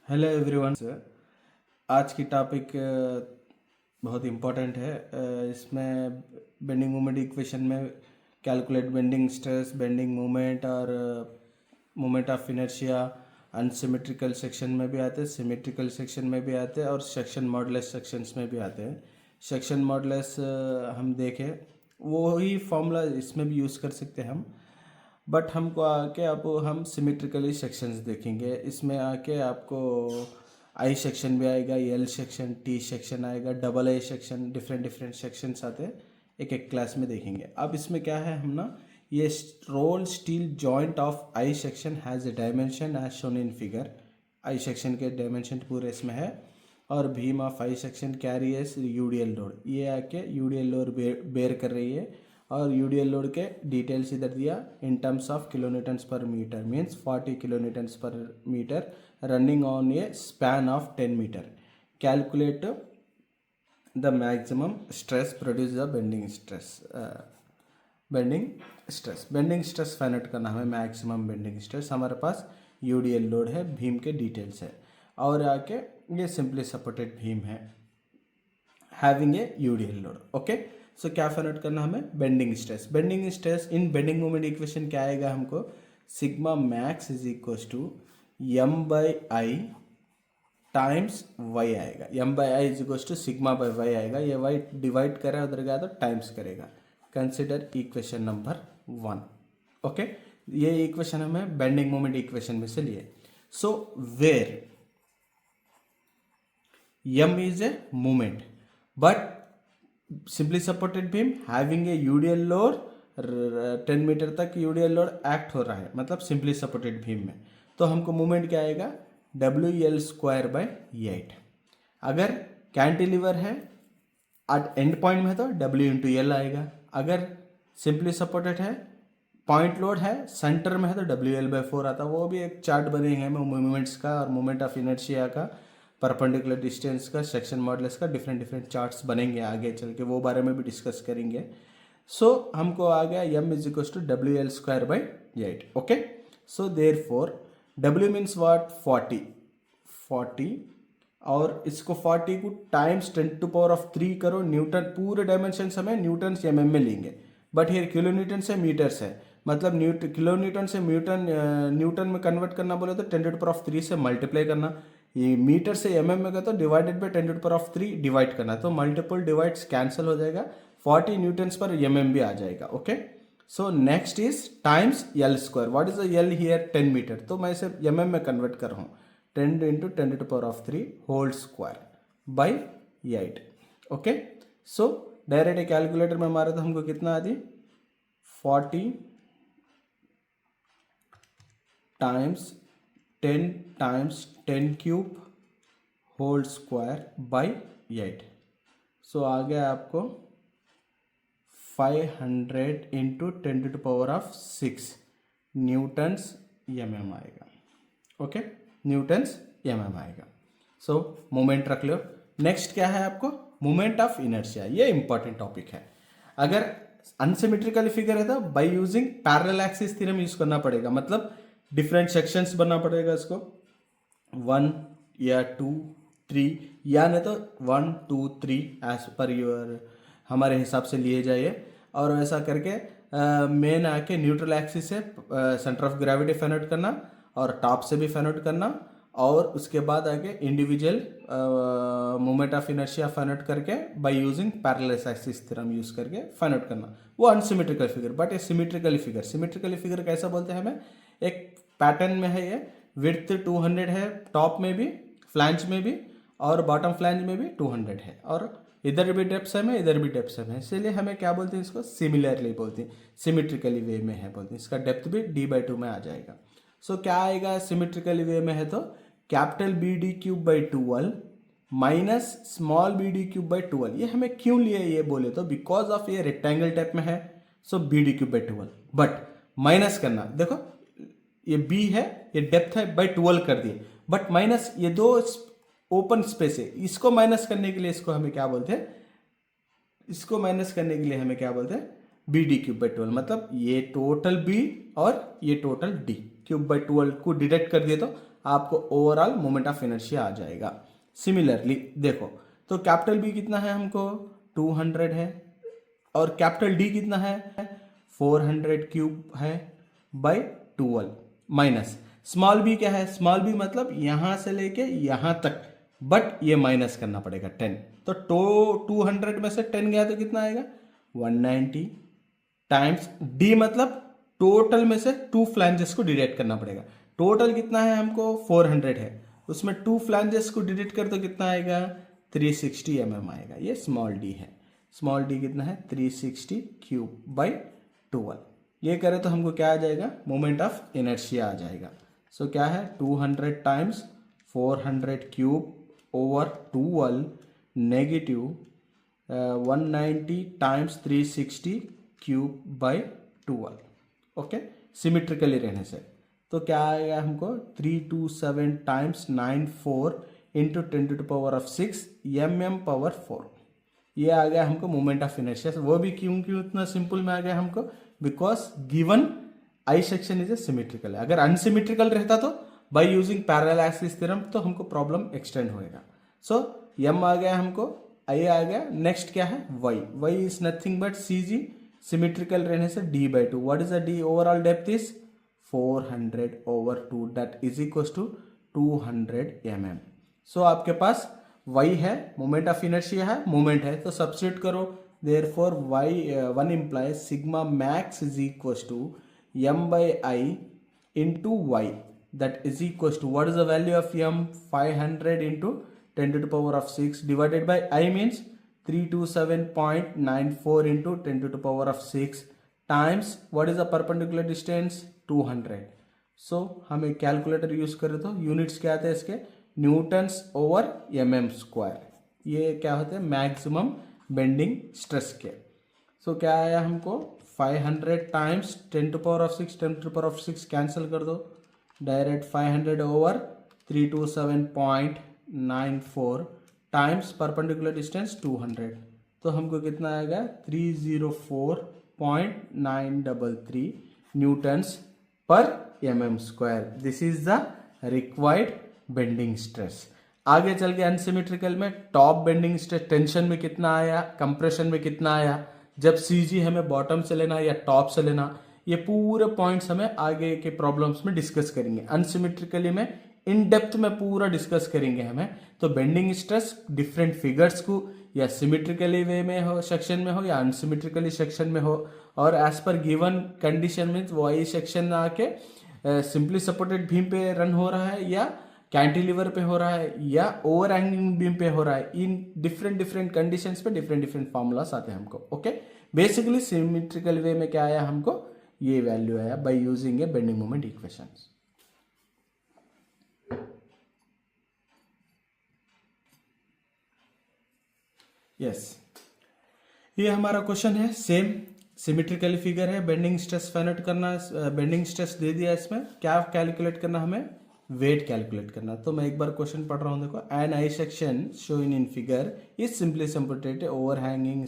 Hello everyone sir. आज की topic बहुत इम्पोर्टेंट है। इसमें बेंडिंग मोमेंट इक्वेशन में calculate bending stress, bending moment और moment of inertia unsymmetrical section में भी आते हैं, सिमेट्रिकल सेक्शन में भी आते हैं और सेक्शन मॉडुलस सेक्शंस में भी आते हैं। सेक्शन मॉडुलस हम देखें, वही फॉर्मूला इसमें भी यूज़ कर सकते हैं हम, बट हमको आके अब हम सिमेट्रिकली सेक्शंस देखेंगे। इसमें आके आपको आई सेक्शन भी आएगा, एल सेक्शन, टी सेक्शन आएगा, double A section, different different sections आते हैं, एक एक क्लास में देखेंगे। अब इसमें क्या है, हम ना ये roll steel joint of I section has a dimension as shown in figure. I section के डायमेंशन पूरे इसमें है और beam of I section carries UDL load, ये आके यूडीएल लोड बेयर कर रही है और यूडीएल लोड के डिटेल्स इधर दिया in terms of किलोन्यूटन्स per metre, means 40 kilonewtons per metre running on a span of 10 metre. Calculate the maximum stress produce the bending stress. Bending stress find out करना हमें, maximum bending stress हमारे पास UDL load है, भीम के details है और आके ये simply supported beam है having a UDL load. Okay, so क्या फाइंड आउट करना हमें, bending stress in bending moment equation क्या आएगा हमको, sigma max is equal to M by I times Y आएगा। M by I is equal to sigma by Y आएगा, ये Y divide कर रहा है उधर गया तो टाइम्स करेगा। Consider equation number 1। ओके, ये इक्वेशन हमें बेंडिंग मोमेंट इक्वेशन में से लिए। So where m is a moment but simply supported beam having a UDL load 10 metre तक UDL लोड एक्ट हो रहा है, मतलब सिंपली सपोर्टेड बीम में, तो हमको मोमेंट क्या आएगा, WL स्क्वायर बाई 8। अगर कैंटिलीवर है एट एंड पॉइंट में है तो W इंटू एल आएगा। अगर सिंपली सपोर्टेड है, पॉइंट लोड है, सेंटर में है तो WL बाई 4 आता है। वो भी एक चार्ट बनेंगे हमें मोमेंट्स का और मोमेंट ऑफ इनर्शिया का, परपेंडिकुलर डिस्टेंस का, सेक्शन मॉडुलस का, डिफरेंट डिफरेंट चार्ट्स बनेंगे आगे चल के, वो बारे में भी डिस्कस करेंगे। सो हमको आ गया m is equal to WL square by 8। Okay, so therefore W means watt, 40 और इसको 40 को टाइम्स 10⁻³ करो न्यूटन, पूरे डायमेंशन हमें न्यूटन mm में लेंगे, बट हियर किलो न्यूटन से मीटर्स है, मतलब किलो न्यूटन से न्यूटन में कन्वर्ट करना बोले तो 10⁻³ से मल्टीप्लाई करना, ये मीटर से mm में गया तो डिवाइडेड बाई 10⁻³ डिवाइड करना, तो मल्टीपल डिवाइड्स कैंसिल हो जाएगा, 40 न्यूटन्स पर mm भी आ जाएगा। Okay, so next is times L square. What is the L here, 10 metre, तो मैं इसे mm में कन्वर्ट कर रहा हूँ, 10 into 10⁻³ whole square by 8। Okay, so direct calculator में हमारे तो हमको कितना आती, 40 times 10 cube whole square by 8। So आ गया आपको 500 इंटू 10⁻⁶ न्यूटन्स mm आएगा। ओके, न्यूटन्स mm आएगा। सो मोमेंट रख लो। नेक्स्ट क्या है आपको, मोमेंट ऑफ इनर्शिया, ये इंपॉर्टेंट टॉपिक है। अगर अनसिमेट्रिकल फिगर है तो bye using parallel axis theorem use करना पड़ेगा, मतलब डिफरेंट सेक्शंस बनना पड़ेगा इसको, 1 या 2 3 या नहीं तो 1 2 3 एज पर योर हमारे हिसाब से लिए जाइए, और ऐसा करके मेन आके न्यूट्रल एक्सिस से centre of gravity find out करना और टॉप से भी फाइंड आउट करना, और उसके बाद आके individual moment of inertia find out करके by using parallel axis theorem use करके फाइंड आउट करना। वो unsymmetrical figure, but a symmetrical figure कैसा बोलते हैं हमें, एक पैटर्न में है, ये विड्थ 200 है, टॉप में भी, फ्लैंज में भी और बॉटम फ्लैंज में भी 200 है, और इधर भी डेप्थ सेम है, इधर भी डेप्थ सेम है, इसलिए हमें क्या बोलते हैं, इसको सिमिलरली बोलते हैं, सिमेट्रिकली वे में है बोलते हैं, इसका डेप्थ भी d/2 में आ जाएगा। सो क्या आएगा, सिमेट्रिकली वे में है तो capital BD³/12 minus small BD³/12। ये हमें क्यों लिए ये बोले तो बिकॉज ऑफ ये रेक्टेंगल टाइप में है, सो BD³/12, बट माइनस करना, देखो ये b है, ये डेप्थ है, बाई 12 कर दिए, बट माइनस ये दो ओपन स्पेस है, इसको माइनस करने के लिए इसको हमें क्या बोलते हैं, इसको माइनस करने के लिए हमें क्या बोलते हैं, BD³/12, मतलब ये टोटल b और ये टोटल d, 3/12 को डिडक्ट कर दिए तो आपको ओवरऑल मोमेंट ऑफ इनर्शिया आ जाएगा। सिमिलरली देखो तो कैपिटल बी कितना है हमको 200 है और कैपिटल डी कितना है 400 क्यूब है बाई 12 माइनस स्मॉल बी क्या है, स्मॉल बी मतलब यहां से लेके यहां तक, बट ये माइनस करना पड़ेगा 10, तो 200 में से 10 गया तो कितना आएगा 190 टाइम्स डी मतलब टोटल में से 2 फ्लैंजेस को डिडक्ट करना पड़ेगा। टोटल कितना है हमको 400 है, उसमें 2 फ्लैंजेस को डिडक्ट कर तो कितना आएगा 360 mm आएगा। ये स्मॉल डी है, स्मॉल डी कितना है 360 क्यूब बाई 12। ये करें तो हमको क्या आ जाएगा मोमेंट ऑफ इनर्शिया आ जाएगा। सो क्या है 200 times 400 cube over 12 negative 190 times 360 cube by 12। Okay, symmetrically रहने से तो क्या आएगा हमको 327 टाइम्स 94 इंटू 10⁻⁶ mm⁴ ये आ गया हमको मोमेंट ऑफ इनर्शिया। वो भी क्यों इतना सिंपल में आ गया हमको, because given I section is a symmetrical है। अगर अनसिमेट्रिकल रहता तो bye using parallel axis theorem तो हमको प्रॉब्लम एक्सटेंड होएगा। सो m आ गया हमको, i आ गया, नेक्स्ट क्या है y is nothing but cg, symmetrical रहने से d/2। What is the d, overall depth is 400/2 that is equal to 200 mm। So आपके पास y है, मोमेंट ऑफ इनर्शिया है, मोमेंट है, तो सब्स्टिट्यूट करो। Therefore y1 implies sigma max is equal to m/i into y that is equals to what is the value of m 500 into 10⁻⁶ divided by I means 327.94 into 10⁻⁶ times what is the perpendicular distance 200। so हमें calculator use करें तो units क्या आते हैं इसके Newton's over mm², ये क्या होते हैं मैक्सिमम बेंडिंग स्ट्रेस के। सो क्या आया हमको 500 टाइम्स 10⁻⁶ कैंसिल कर दो, direct 500 over 327.94 times perpendicular distance 200, तो हमको कितना आएगा 304.933 Newton's per mm²। This is the required bending stress. आगे चल के अनसिमेट्रिकल में टॉप बेंडिंग स्ट्रेस टेंशन में कितना आया, कंप्रेशन में कितना आया, जब CG हमें बॉटम से लेना या टॉप से लेना, ये पूरे पॉइंट्स हमें आगे के प्रॉब्लम्स में डिस्कस करेंगे। अनसिमेट्रिकली में इन डेप्थ में पूरा डिस्कस करेंगे हमें। तो बेंडिंग स्ट्रेस डिफरेंट फिगर्स को या सिमेट्रिकली वे में हो सेक्शन में हो या अनसिमेट्रिकली सेक्शन में हो, और as per given condition means वो आई सेक्शन आके सिंपली सपोर्टेड बीम पे रन हो रहा है या कैंटिलीवर पे हो रहा है या ओवर हैंगिंग बीम पे हो रहा है, इन डिफरेंट कंडीशंस पे डिफरेंट फार्मूलास आते हैं हमको। ओके, बेसिकली सिमेट्रिकल वे में क्या आया हमको ये वैल्यू आया bye using a bending moment equations. Yes, ये हमारा क्वेश्चन है, सेम सिमेट्रिकल फिगर है, बेंडिंग स्ट्रेस फाइंड आउट करना, बेंडिंग स्ट्रेस दे दिया, इसमें क्या कैलकुलेट करना, हमें वेट कैलकुलेट करना। तो मैं एक बार क्वेश्चन पढ़ रहा हूं, देखो an I section shown in figure is simply supported over hanging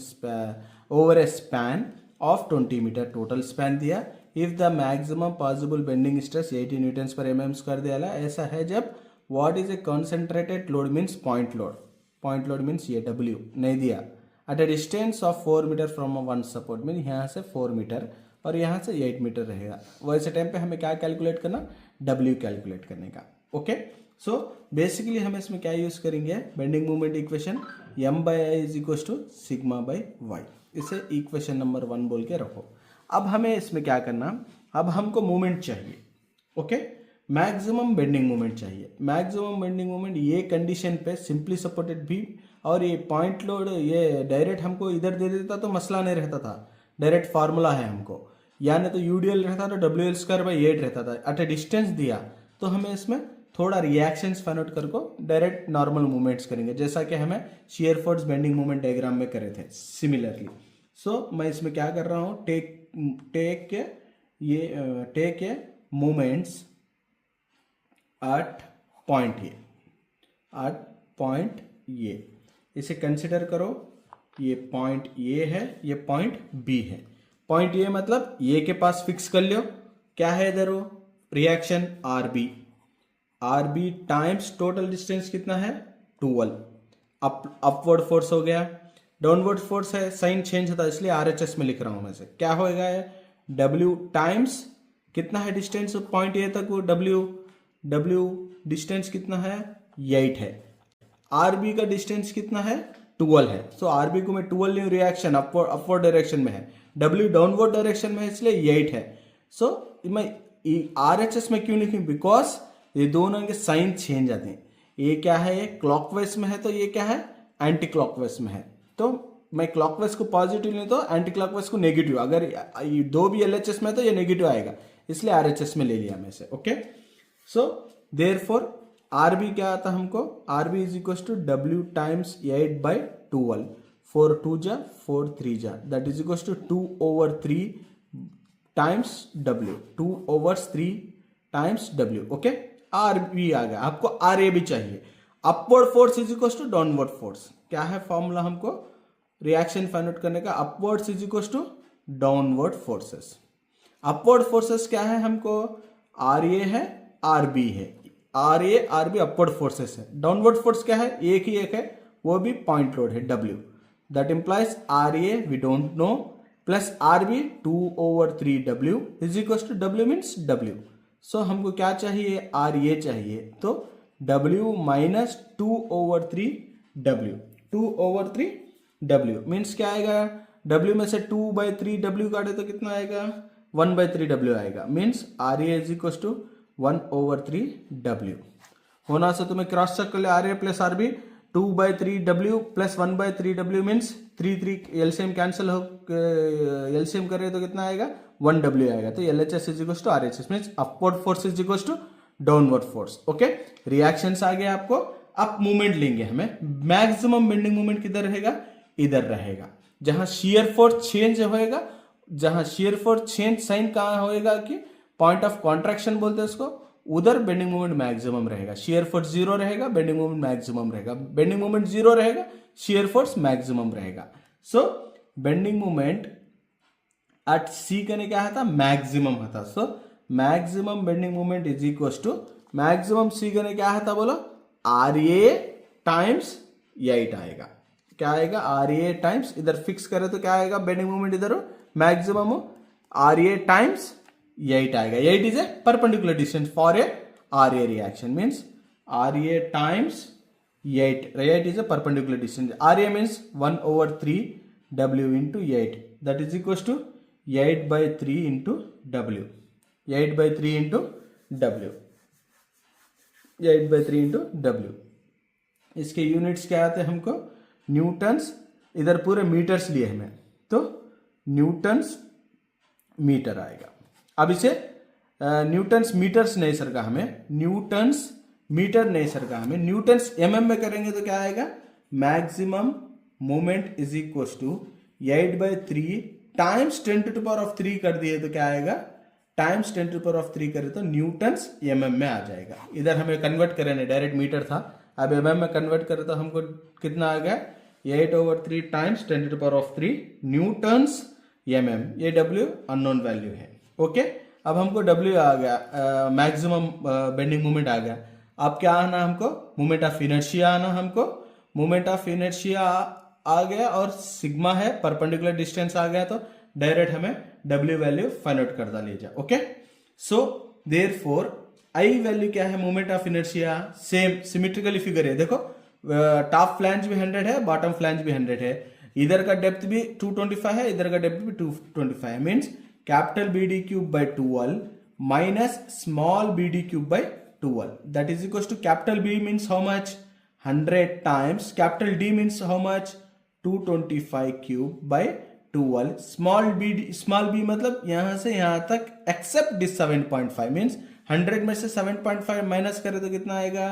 over a span of 20 metre, total span दिया। If the maximum possible bending stress 80 newtons per mm² दिया ऐसा है जब what is a concentrated load means point load means ये W नहीं दिया, at a distance of 4 metre from one support mean यहाँ से 4 मीटर और यहाँ से 8 मीटर रहेगा। वैसे टाइम पे हमें क्या कैलकुलेट करना, W कैलकुलेट करने का। ओके, सो बेसिकली हम इसमें क्या यूज करेंगे, bending moment equation m/i is equal to σ/y, इसे इक्वेशन नंबर 1 बोल के रखो। अब हमें इसमें क्या करना, अब हमको मोमेंट चाहिए। ओके, मैक्सिमम बेंडिंग मोमेंट चाहिए। मैक्सिमम बेंडिंग मोमेंट ये कंडीशन पे सिंपली सपोर्टेड बीम और ये पॉइंट लोड ये डायरेक्ट हमको इधर दे देता तो मसला नहीं रहता था, डायरेक्ट फार्मूला है हमको, यानी तो UDL रहता तो WL²/8 रहता था। एट ए डिस्टेंस दिया तो हमें इसमें थोड़ा रिएक्शंस फाइंड आउट करके डायरेक्ट नॉर्मल मूवमेंट्स करेंगे, जैसा कि हमें shear force bending moment diagram में करे थे सिमिलरली। सो मैं इसमें क्या कर रहा हूँ, take a moments at point ये, इसे कंसिडर करो, ये पॉइंट ए है, ये पॉइंट बी है। पॉइंट ए मतलब ये के पास फिक्स कर लो, क्या है इधर वो reaction RB, R B times total distance कितना है 12, अपवर्ड फोर्स हो गया, डाउनवर्ड फोर्स है, साइन चेंज होता है इसलिए आरएचएस में लिख रहा हूं मैं से, क्या होएगा डब्ल्यू टाइम्स कितना है डिस्टेंस पॉइंट ए तक, वो डब्ल्यू डिस्टेंस कितना है 8 है, आरबी का डिस्टेंस कितना है 12 है, सो आरबी को मैं 12 न्यू रिएक्शन अपवर्ड डायरेक्शन में है, डब्ल्यू डाउनवर्ड डायरेक्शन में है इसलिए 8 है, सो मैं आरएचएस में क्यों लिखूं, बिकॉज ये दोनों के साइन चेंज आते हैं, ये क्या है ये क्लॉकवाइज में है तो ये क्या है एंटी क्लॉकवाइज में है, तो मैं क्लॉकवाइज को पॉजिटिव नहीं तो एंटी क्लॉकवाइज को नेगेटिव, अगर ये दो भी एलएचएस में है तो ये नेगेटिव आएगा, इसलिए आरएचएस में ले लिया मैं से, ओके। सो देयरफॉर आरबी क्या आता हमको, RB is equal to W times 8/12, 4 2 जा 4 3 जा, that is equal to 2/3 times W, 2/3 times W, okay. RB आ गया, आपको आर ए भी चाहिए, upward force is equal to downward force, क्या है फॉर्मूला हमको रिएक्शन फाइंड आउट करने का, upwards is equal to downward forces, upward forces क्या है हमको आर ए है आर बी है, R A R B upward forces है, डाउनवर्ड फोर्स क्या है एक ही एक है, वो भी पॉइंट लोड है W, that implies R A we don't know plus R B 2/3 W is equal to W means W, so हमको क्या चाहिए आर ए चाहिए, तो W minus 2/3 W, 2/3 W means क्या आएगा, डब्ल्यू में से 2/3 डब्ल्यू काटे तो कितना आएगा 1/3 डब्ल्यू आएगा, means R A is equal to 1/3 W, होना से तुम्हें क्रॉस चेक कर ले, R A plus R B 2/3 W plus 1/3 W means 3 LCM cancel हो, एलसीएम करे तो कितना आएगा 1 डब्ल्यू आएगा, तो LHS is equal to RHS means upward force is equal to downward force, okay. Reactions आ गया आपको, अब मूवमेंट लेंगे हमें, मैक्सिमम बेंडिंग मूवमेंट किधर रहेगा, इधर रहेगा, जहां शियर फोर्स चेंज होएगा, जहां शियर फोर्स चेंज साइन कहां होएगा कि पॉइंट ऑफ कॉन्ट्रैक्शन बोलते हैं उसको, उधर बेंडिंग मोमेंट मैक्सिमम रहेगा, शियर फोर्स 0 रहेगा, बेंडिंग मोमेंट मैक्सिमम रहेगा, बेंडिंग मोमेंट 0 रहेगा, शियर फोर्स मैक्सिमम रहेगा, so bending moment at C करने क्या था मैक्सिमम था, so maximum bending moment is equal to maximum C करने क्या था बोलो आर ए टाइम्स 8 आएगा, क्या आएगा आर ए टाइम्स, इधर फिक्स करे तो क्या आएगा बेंडिंग मोमेंट इधर मैक्सिमम आर ए टाइम्स 8 आएगा, 8 is a perpendicular distance for a R A reaction means R A times 8, 8 is a perpendicular distance, RA means 1/3 W into 8, that is equals to 8/3 into W, 8/3 into W, 8/3 into W, इसके units क्या आते हैं हमको Newton's, इधर पूरे metres लिए हमें, तो न्यूटन्स मीटर आएगा, अब इसे न्यूटन्स मीटर्स नहीं सरका हमें, न्यूटन्स मीटर नहीं सरका हमें, न्यूटन्स एमएम में करेंगे तो क्या आएगा maximum moment is equal to 8/3 times 10⁻³ कर दिए तो क्या आएगा टाइम्स 10⁻³ करे तो न्यूटन्स एमएम में आ जाएगा, इधर हमें कन्वर्ट करें डायरेक्ट मीटर था, अब एमएम में कन्वर्ट करें तो हमको कितना आ गया 8/3 टाइम्स 10⁻³ न्यूटन्स एमएम, ये डब्ल्यू अननोन वैल्यू है, ओके। अब हमको डब्ल्यू आ गया, मैक्सिमम बेंडिंग मोमेंट आ गया, अब क्या आना हमको मोमेंट ऑफ इनर्शिया आना, हमको मोमेंट ऑफ इनर्शिया आ गया और सिग्मा है परपेंडिकुलर डिस्टेंस आ गया, तो डायरेक्ट हमें डब्ल्यू वैल्यू फाइंड आउट करता लीजिए, okay. So therefore I value क्या है moment of inertia, same symmetrically figure है, देखो टॉप फ्लैंज भी 100 है, बॉटम फ्लैंज भी 100 है, इधर का डेप्थ भी 225 है, इधर का डेप्थ भी 225 है, means capital BD cube by 12 minus small BD cube by 12, that is equals to capital B means how much 100 times capital D means how much 225 cube by 12, small b मतलब यहां से यहां तक एक्सेप्ट दिस 7.5 मीन्स 100 में से 7.5 minus करे तो कितना आएगा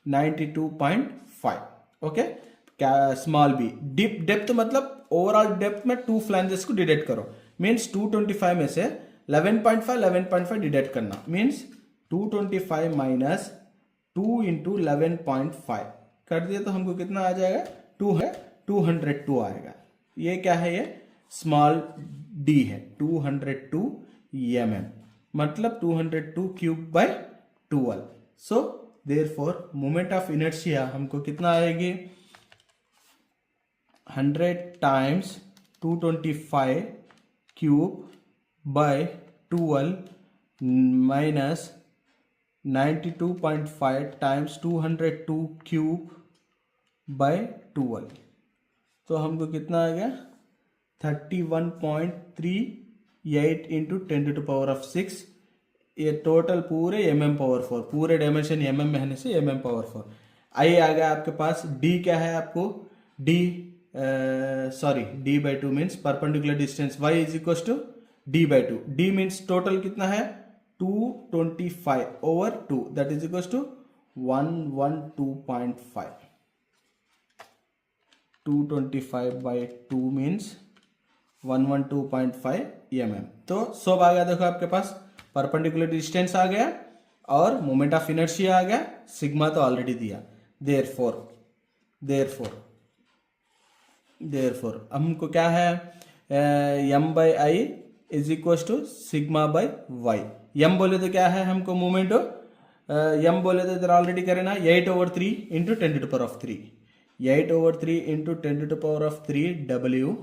92.5, ओके। क्या स्मॉल बी डीप डेप्थ मतलब ओवरऑल डेप्थ में 2 फ्लैंजेस को डिडक्ट करो, मीन्स 225 में से 11.5 डिडक्ट करना, मीन्स 225 माइनस 2 इंटू 11.5 कर दिया तो हमको कितना आ जाएगा 2 है 202 आएगा, ये क्या है ये स्मॉल डी है 202 mm मतलब 202 cube by 12, so therefore moment of inertia हमको कितना आएगी 100 times 225 cube by 12 minus 92.5 times 202 cube by 12, तो हमको कितना आ गया 31.38 इंटू 10⁻⁶। ये टोटल पूरे mm⁴, पूरे डायमेंशन mm में होने से mm⁴। आई आ गया आपके पास। d क्या है आपको, d by 2 means perpendicular distance y is equal to d by 2। d means total कितना है 225/2, that is equal to 112.5। 225/2 means 112.5 mm। तो सब आ गया, देखो आपके पास परपेंडिकुलर डिस्टेंस आ गया और मोमेंट ऑफ इनर्शिया आ गया, सिग्मा तो ऑलरेडी दिया। देयरफॉर हमको क्या है m/i is equal to sigma by y। m बोले तो क्या है हमको मोमेंट, m बोले तो इधर ऑलरेडी करे ना 8/3 into 10⁻3, 8/3 into 10⁻3 w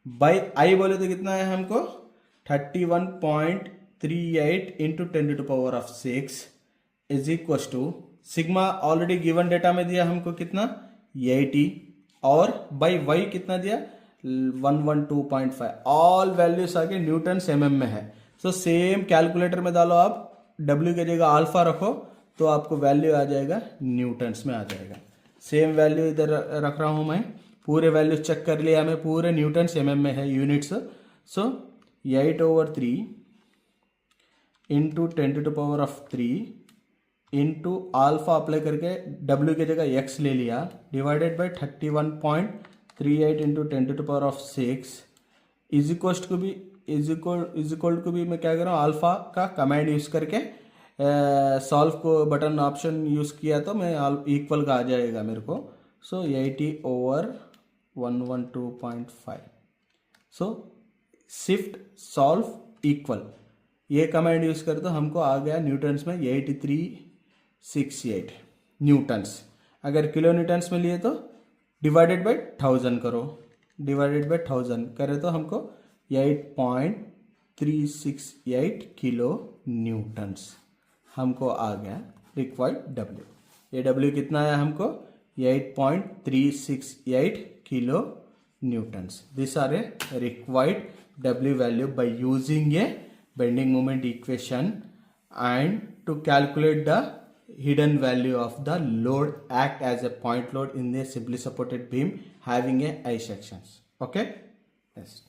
by I बोले तो कितना है हमको 31.38 into 10⁻6 is equal to sigma already given data में दिया हमको कितना 80 और बाई वाई कितना दिया 112.5। ऑल वैल्यूज आगे न्यूटन mm में है। सो सेम कैलकुलेटर में डालो आप, W की जगह अल्फा रखो तो आपको वैल्यू आ जाएगा न्यूटन्स में आ जाएगा। सेम वैल्यू इधर रख रहा हूं मैं, पूरे वैल्यू चेक कर लिया मैं, पूरे न्यूटन्स mm में है units. So 8/3 into 10⁻3 into alpha apply करके W की जगह x ले लिया divided by 31.38 into 10⁻6 is equal to भी मैं क्या कर रहा हूँ अल्फा का कमांड यूज करके सॉल्व को बटन ऑप्शन यूज किया तो मैं इक्वल का आ जाएगा मेरे को। So 80/112.5। So shift solve equal ये कमांड यूज कर तो हमको आ गया न्यूटन्स में 8368 न्यूटन्स। अगर किलो न्यूटन्स में लिए तो डिवाइडेड बाई 1000 करो, डिवाइडेड बाई 1000 करे तो हमको 8.368 किलो न्यूटन्स हमको आ गया रिक्वायर्ड W। ये W कितना आया हमको 8.368 kilo newtons. This are a required W value by using a bending moment equation and to calculate the hidden value of the load act as a point load in a simply supported beam having a I sections. Okay, yes.